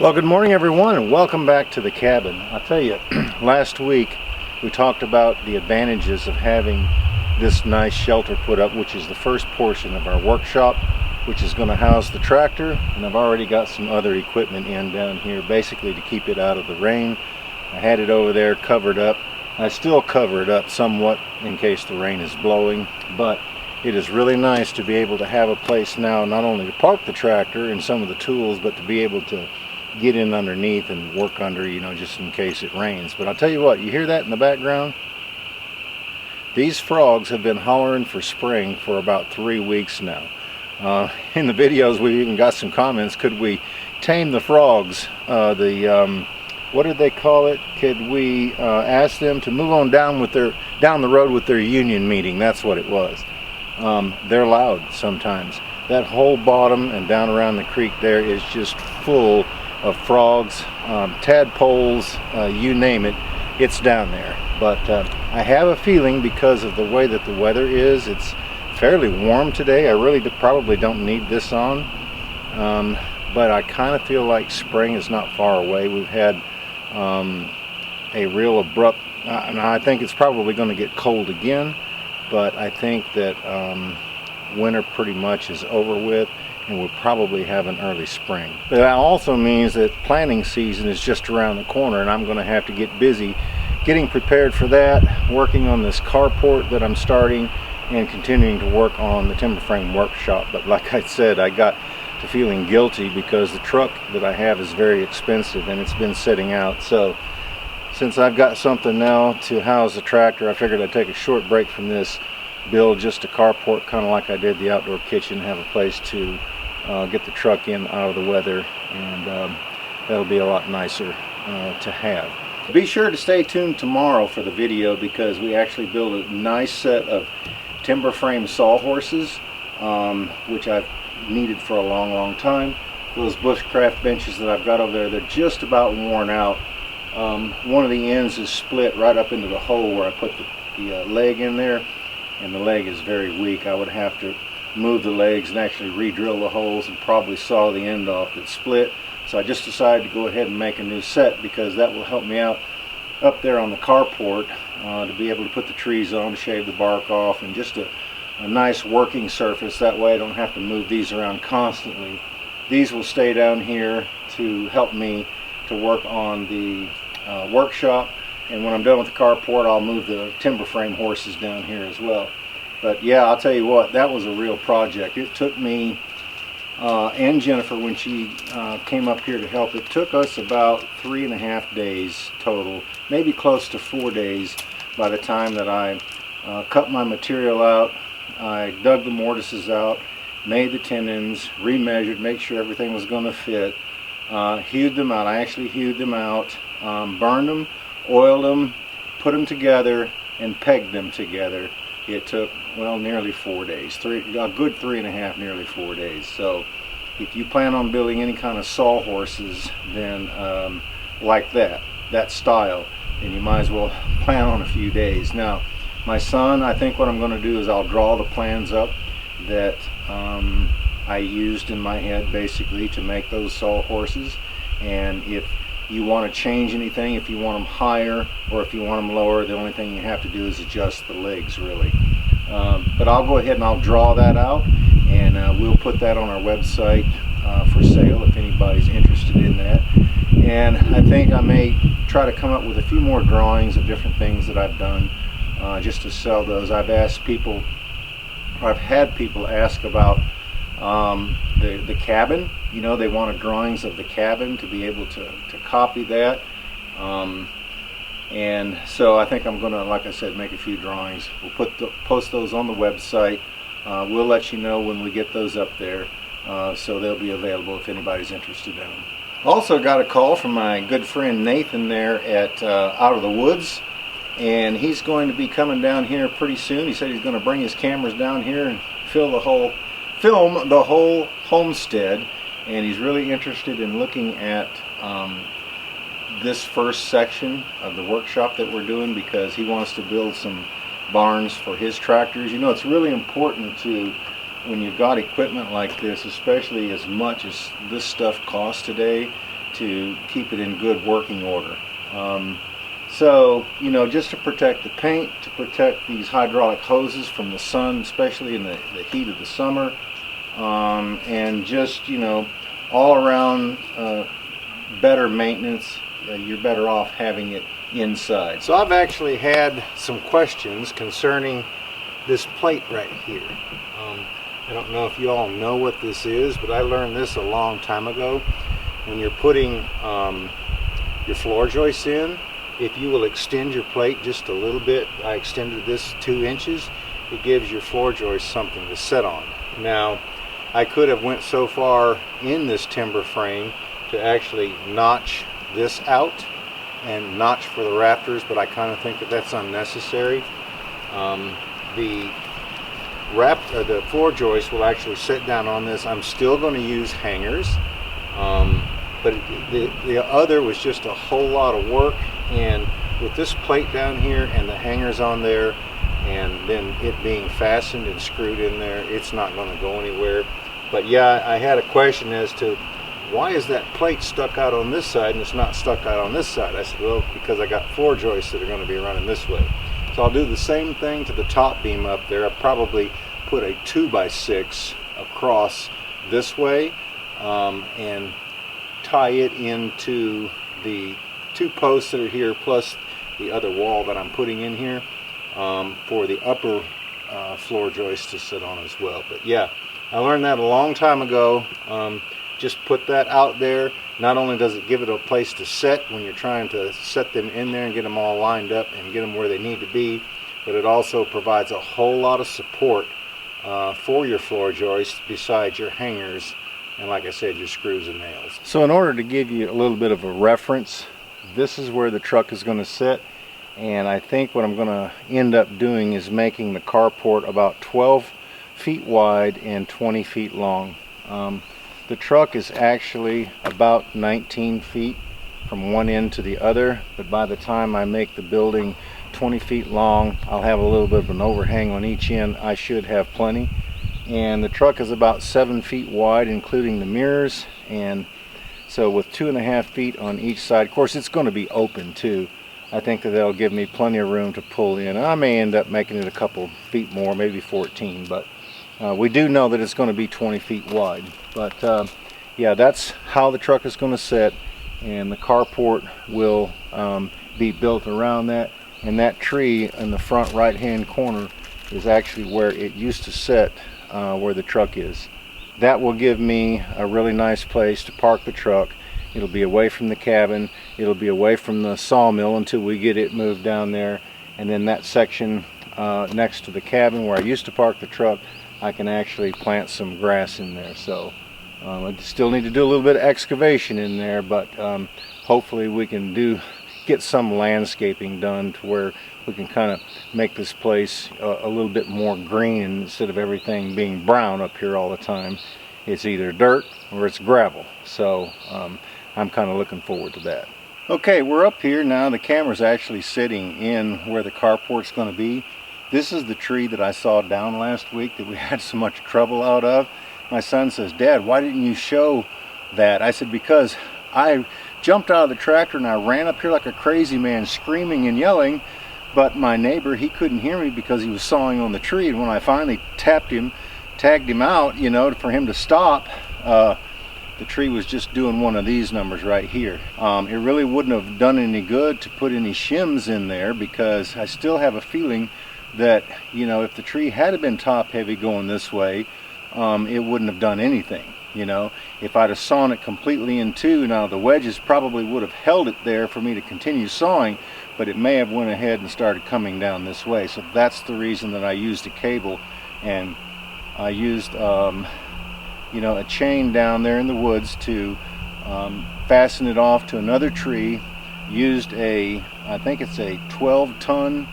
Well, good morning everyone and welcome back to the cabin. I'll tell you, last week we talked about the advantages of having this nice shelter put up, which is the first portion of our workshop, which is going to house the tractor, and I've already got some other equipment in down here basically to keep it out of the rain. I had it over there covered up. I still cover it up somewhat in case the rain is blowing, but it is really nice to be able to have a place now not only to park the tractor and some of the tools, but to be able to get in underneath and work under, just in case it rains. But I'll tell you what, you hear that in the background? These frogs have been hollering for spring for about 3 weeks now. In the videos we've even got some comments, could we tame the frogs? What did they call it? Could we ask them to move on down the road with their union meeting? That's what it was. They're loud sometimes. That whole bottom and down around the creek there is just full of frogs, tadpoles, you name it, it's down there. But I have a feeling, because of the way that the weather is, it's fairly warm today. I really probably don't need this on, but I kind of feel like spring is not far away. We've had a real abrupt, and I think it's probably going to get cold again, but I think that winter pretty much is over with, and we'll probably have an early spring. But that also means that planting season is just around the corner, and I'm going to have to get busy getting prepared for that, working on this carport that I'm starting, and continuing to work on the timber frame workshop. But like I said, I got to feeling guilty because the truck that I have is very expensive and it's been sitting out. So since I've got something now to house the tractor, I figured I'd take a short break from this, build just a carport, kind of like I did the outdoor kitchen, have a place to get the truck in out of the weather, and that'll be a lot nicer to have. Be sure to stay tuned tomorrow for the video, because we actually built a nice set of timber frame sawhorses, which I've needed for a long time. Those bushcraft benches that I've got over there, they're just about worn out. One of the ends is split right up into the hole where I put the leg in there, and the leg is very weak. I would have to move the legs and actually re-drill the holes and probably saw the end off that's split. So I just decided to go ahead and make a new set, because that will help me out up there on the carport to be able to put the trees on, shave the bark off, and just a nice working surface. That way I don't have to move these around constantly. These will stay down here to help me to work on the workshop, and when I'm done with the carport, I'll move the timber frame horses down here as well. But yeah, I'll tell you what, that was a real project. It took me and Jennifer, when she came up here to help, it took us about 3.5 days total, maybe close to 4 days by the time that I cut my material out. I dug the mortises out, made the tenons, remeasured, make sure everything was going to fit, hewed them out. I actually hewed them out, burned them, oiled them, put them together, and pegged them together. It took, well, nearly 4 days, a good 3.5, nearly 4 days. So if you plan on building any kind of sawhorses, then like that style, then you might as well plan on a few days. Now, my son, I think what I'm going to do is I'll draw the plans up that I used in my head basically to make those sawhorses, and if you want to change anything, if you want them higher or if you want them lower, the only thing you have to do is adjust the legs, really. But I'll go ahead and I'll draw that out, and we'll put that on our website for sale if anybody's interested in that. And I think I may try to come up with a few more drawings of different things that I've done just to sell those. I've asked people, or I've had people ask about the cabin. They wanted drawings of the cabin to be able to copy that. And so I think I'm going to, like I said, make a few drawings. We'll post those on the website. We'll let you know when we get those up there, so they'll be available if anybody's interested in them. Also got a call from my good friend Nathan there at Out of the Woods, and he's going to be coming down here pretty soon. He said he's going to bring his cameras down here and film the whole homestead, and he's really interested in looking at this first section of the workshop that we're doing, because he wants to build some barns for his tractors. It's really important to, when you've got equipment like this, especially as much as this stuff costs today, to keep it in good working order. So, you know, just to protect the paint, to protect these hydraulic hoses from the sun, especially in the heat of the summer, and just, you know, all around better maintenance, you're better off having it inside. So I've actually had some questions concerning this plate right here. I don't know if you all know what this is, but I learned this a long time ago. When you're putting your floor joists in, if you will extend your plate just a little bit, I extended this 2 inches, it gives your floor joist something to sit on. Now, I could have went so far in this timber frame to actually notch this out and notch for the rafters, but I kind of think that that's unnecessary. The floor joist will actually sit down on this. I'm still going to use hangers, but the other was just a whole lot of work, and with this plate down here and the hangers on there, and then it being fastened and screwed in there, it's not going to go anywhere. But yeah, I had a question as to why is that plate stuck out on this side and it's not stuck out on this side. I said, well, because I got floor joists that are going to be running this way. So I'll do the same thing to the top beam up there. I'll probably put a 2x6 across this way and tie it into the 2 posts that are here, plus the other wall that I'm putting in here for the upper floor joist to sit on as well. But yeah, I learned that a long time ago. Just put that out there. Not only does it give it a place to set when you're trying to set them in there and get them all lined up and get them where they need to be, but it also provides a whole lot of support for your floor joists besides your hangers and, like I said, your screws and nails. So in order to give you a little bit of a reference, this is where the truck is going to sit, and I think what I'm going to end up doing is making the carport about 12 feet wide and 20 feet long. The truck is actually about 19 feet from one end to the other, but by the time I make the building 20 feet long, I'll have a little bit of an overhang on each end. I should have plenty. And the truck is about 7 feet wide, including the mirrors, and so with 2.5 feet on each side. Of course, it's going to be open too. I think that that'll give me plenty of room to pull in. I may end up making it a couple feet more, maybe 14, but we do know that it's going to be 20 feet wide. But yeah, that's how the truck is going to sit, and the carport will be built around that. And that tree in the front right hand corner is actually where it used to sit, where the truck is. That will give me a really nice place to park the truck. It'll be away from the cabin, it'll be away from the sawmill until we get it moved down there, and then that section next to the cabin where I used to park the truck, I can actually plant some grass in there. So I still need to do a little bit of excavation in there, but hopefully we can get some landscaping done to where we can kind of make this place a little bit more green, instead of everything being brown up here all the time. It's either dirt or it's gravel. So I'm kind of looking forward to that. Okay, we're up here now. The camera's actually sitting in where the carport's going to be. This is the tree that I saw down last week that we had so much trouble out of. My son says, "Dad, why didn't you show that?" I said, because I jumped out of the tractor and I ran up here like a crazy man, screaming and yelling, but my neighbor, he couldn't hear me because he was sawing on the tree. And when I finally tagged him out, you know, for him to stop, the tree was just doing one of these numbers right here. It really wouldn't have done any good to put any shims in there, because I still have a feeling that, you know, if the tree had been top heavy going this way, it wouldn't have done anything. You know, if I'd have sawn it completely in two, now the wedges probably would have held it there for me to continue sawing, but it may have went ahead and started coming down this way. So that's the reason that I used a cable, and I used you know, a chain down there in the woods to fasten it off to another tree. Used I think it's a 12-ton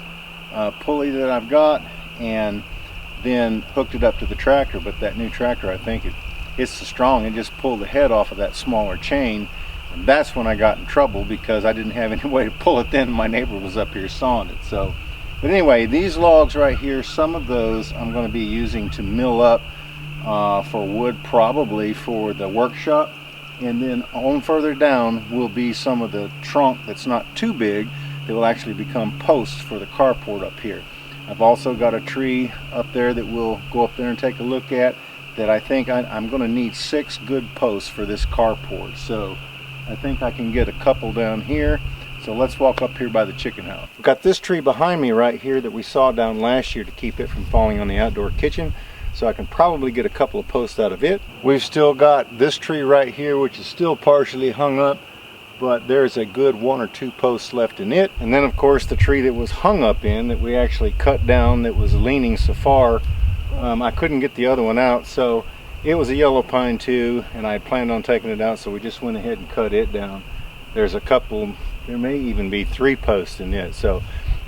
pulley that I've got, and then hooked it up to the tractor. But that new tractor, I think it's so strong, it just pulled the head off of that smaller chain, and that's when I got in trouble, because I didn't have any way to pull it then. My neighbor was up here sawing it. So, but anyway, these logs right here, some of those I'm going to be using to mill up for wood, probably for the workshop. and then on further down will be some of the trunk that's not too big that will actually become posts for the carport up here. I've also got a tree up there that we'll go up there and take a look at, that I think I'm going to need 6 good posts for this carport. So I think I can get a couple down here. So let's walk up here by the chicken house. We've got this tree behind me right here that we saw down last year to keep it from falling on the outdoor kitchen. So I can probably get a couple of posts out of it. We've still got this tree right here, which is still partially hung up, but there's a good 1 or 2 posts left in it. And then of course the tree that was hung up in, that we actually cut down, that was leaning so far, I couldn't get the other one out, so it was a yellow pine too, and I planned on taking it out, so we just went ahead and cut it down. There's a couple, there may even be 3 posts in it, so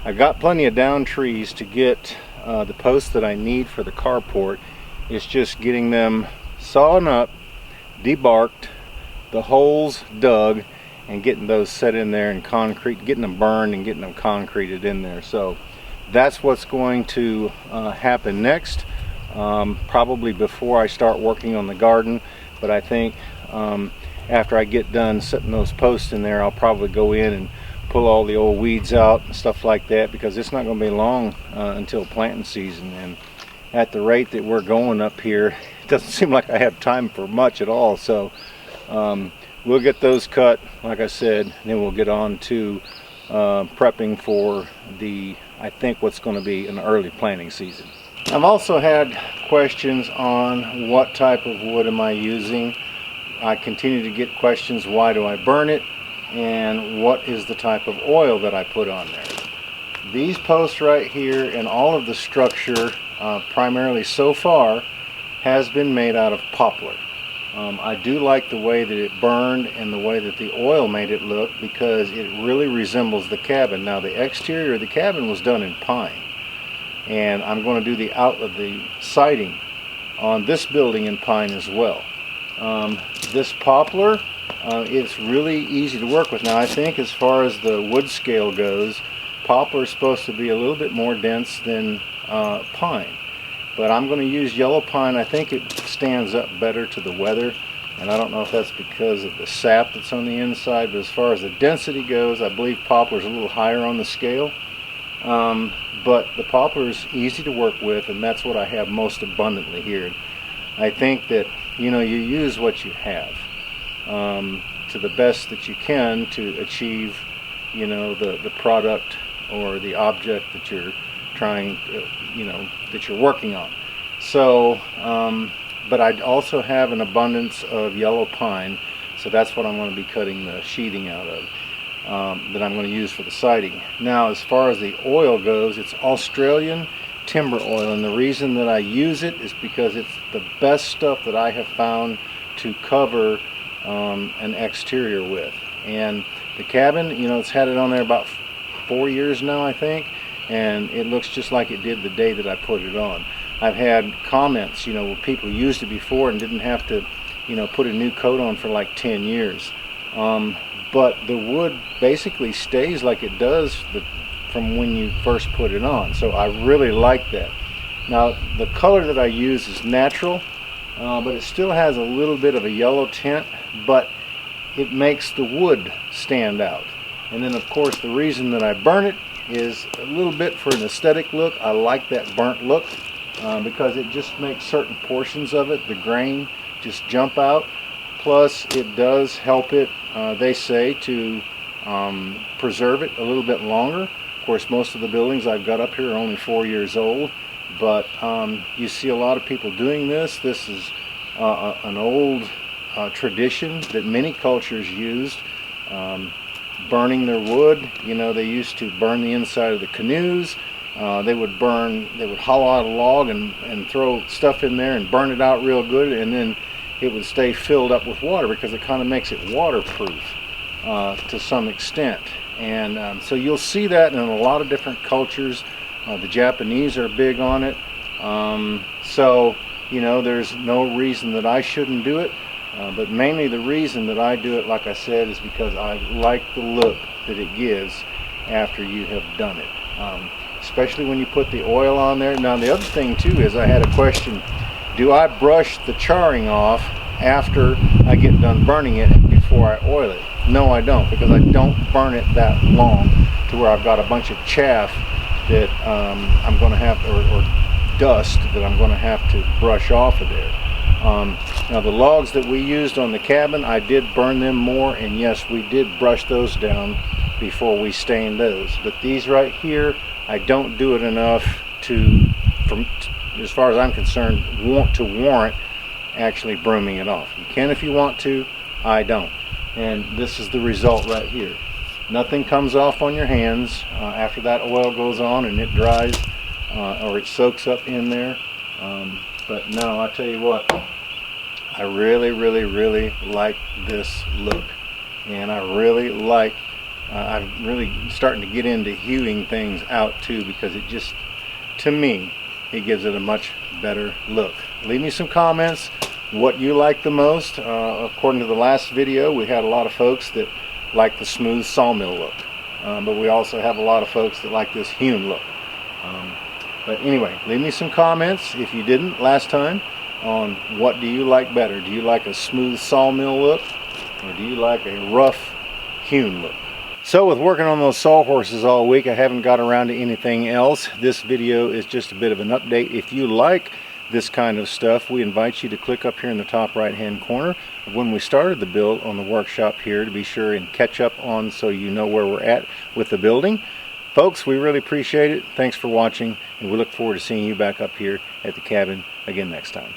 I've got plenty of down trees to get the posts that I need for the carport. It's just getting them sawn up, debarked, the holes dug, and getting those set in there and concrete, getting them burned and getting them concreted in there. So that's what's going to happen next, probably before I start working on the garden. But I think after I get done setting those posts in there, I'll probably go in and pull all the old weeds out and stuff like that, because it's not going to be long until planting season. And at the rate that we're going up here, it doesn't seem like I have time for much at all. So we'll get those cut, like I said, and then we'll get on to prepping for the, I think, what's going to be an early planting season. I've also had questions on what type of wood am I using. I continue to get questions, why do I burn it, and what is the type of oil that I put on there. These posts right here and all of the structure, primarily so far, has been made out of poplar. I do like the way that it burned and the way that the oil made it look, because it really resembles the cabin. Now the exterior of the cabin was done in pine, and I'm going to do the siding on this building in pine as well. This poplar, it's really easy to work with. Now I think as far as the wood scale goes, poplar is supposed to be a little bit more dense than pine. But I'm going to use yellow pine. I think it stands up better to the weather, and I don't know if that's because of the sap that's on the inside, but as far as the density goes, I believe poplar is a little higher on the scale. But the poplar is easy to work with, and that's what I have most abundantly here. I think that, you know, you use what you have to the best that you can to achieve, you know, the product or the object that you're trying to, you know, that you're working on. So but I also have an abundance of yellow pine, so that's what I'm going to be cutting the sheathing out of, that I'm going to use for the siding. Now as far as the oil goes, it's Australian timber oil, and the reason that I use it is because it's the best stuff that I have found to cover an exterior with. And the cabin, you know, it's had it on there about 4 years now, I think, and it looks just like it did the day that I put it on. I've had comments, you know, where people used it before and didn't have to, you know, put a new coat on for like 10 years. But the wood basically stays like it does from when you first put it on. So I really like that. Now the color that I use is natural, but it still has a little bit of a yellow tint, but it makes the wood stand out. And then of course the reason that I burn it is a little bit for an aesthetic look. I like that burnt look because it just makes certain portions of it, the grain, just jump out. Plus it does help it, they say, to preserve it a little bit longer. Of course, most of the buildings I've got up here are only 4 years old, but you see a lot of people doing this. This is an old tradition that many cultures used, burning their wood. You know, they used to burn the inside of the canoes. They would hollow out a log and throw stuff in there and burn it out real good, and then it would stay filled up with water because it kind of makes it waterproof to some extent. And so you'll see that in a lot of different cultures. The Japanese are big on it. So, you know, there's no reason that I shouldn't do it. But mainly the reason that I do it, like I said, is because I like the look that it gives after you have done it. Especially when you put the oil on there. Now the other thing too is I had a question, do I brush the charring off after I get done burning it and before I oil it. No, I don't, because I don't burn it that long to where I've got a bunch of chaff that I'm going to have, or dust that I'm going to have to brush off of there. Now the logs that we used on the cabin, I did burn them more, and yes, we did brush those down before we stained those. But these right here, I don't do it enough to, as far as I'm concerned, warrant actually brooming it off. You can if you want to, I don't. And this is the result right here. Nothing comes off on your hands after that oil goes on and it dries, or it soaks up in there. But no, I tell you what, I really like this look, and I really like, I'm really starting to get into hewing things out too, because it just, to me, it gives it a much better look. Leave me some comments what you like the most. According to the last video, we had a lot of folks that like the smooth sawmill look, but we also have a lot of folks that like this hewn look. But anyway, leave me some comments if you didn't last time on what do you like better. Do you like a smooth sawmill look, or do you like a rough hewn look? So with working on those sawhorses all week, I haven't got around to anything else. This video is just a bit of an update. If you like this kind of stuff, we invite you to click up here in the top right hand corner of when we started the build on the workshop here, to be sure and catch up on, so you know where we're at with the building. Folks, we really appreciate it. Thanks for watching, and we look forward to seeing you back up here at the cabin again next time.